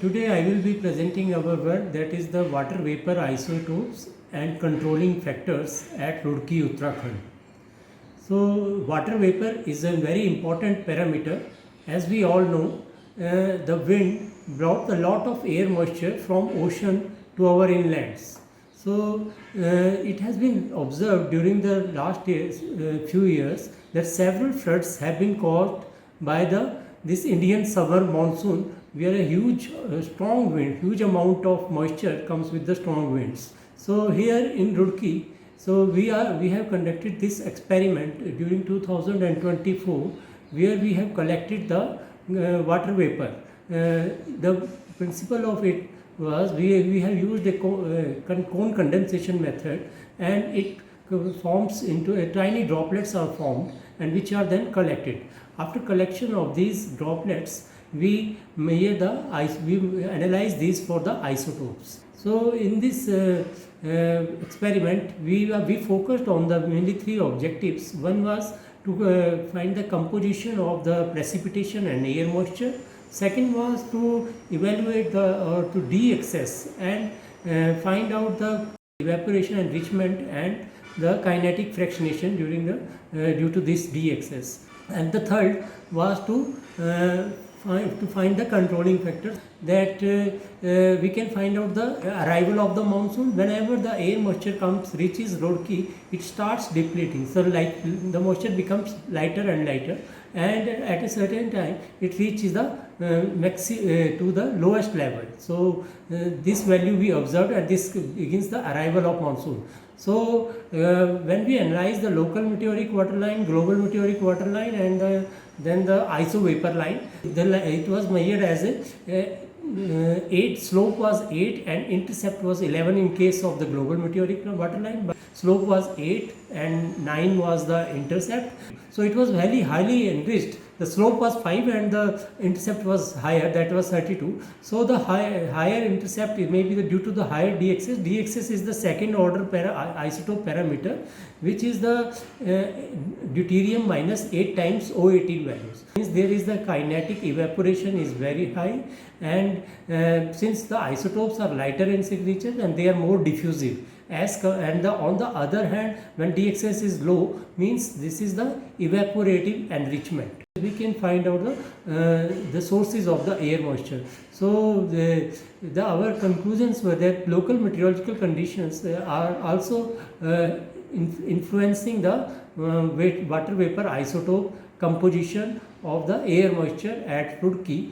Today I will be presenting our work, that is the water vapor isotopes and controlling factors at Roorkee, Uttarakhand. So water vapor is a very important parameter. As we all know, the wind brought a lot of air moisture from ocean to our inlands. So it has been observed during the last few years that several floods have been caused by this Indian summer monsoon, where a huge strong wind, huge amount of moisture comes with the strong winds. So here in Roorkee, so we have conducted this experiment during 2024, where we have collected the water vapor. The principle of it was we have used a cone condensation method, and it forms into a tiny droplets are formed and which are then collected. After collection of these droplets, we measure we analyze these for the isotopes. So in this experiment, we focused on the mainly three objectives. One was to find the composition of the precipitation and air moisture. Second was to evaluate to de-excess and find out the evaporation enrichment and the kinetic fractionation due to this de-excess. And the third was to find the controlling factors, that we can find out the arrival of the monsoon. Whenever the air moisture reaches Roorkee, it starts depleting. So like the moisture becomes lighter and lighter, and at a certain time it reaches the to the lowest level. So this value we observed, and this begins the arrival of monsoon. So when we analyze the local meteoric water line, global meteoric water line, and then the iso vapor line, it was measured as a 8, slope was 8 and intercept was 11 in case of the global meteoric water line, but slope was 8 and 9 was the intercept. So it was very highly enriched. The slope was 5 and the intercept was higher, that was 32. So the higher intercept may be due to the higher d-excess. D-excess is the second order isotope parameter, which is the deuterium minus 8 times O18 values. Since there is the kinetic evaporation is very high, and since the isotopes are lighter in signature and they are more diffusive, on the other hand, when d-excess is low, means this is the evaporative enrichment. We can find out the sources of the air moisture. So our conclusions were that local meteorological conditions are also influencing the water vapor isotope composition of the air moisture at Roorkee.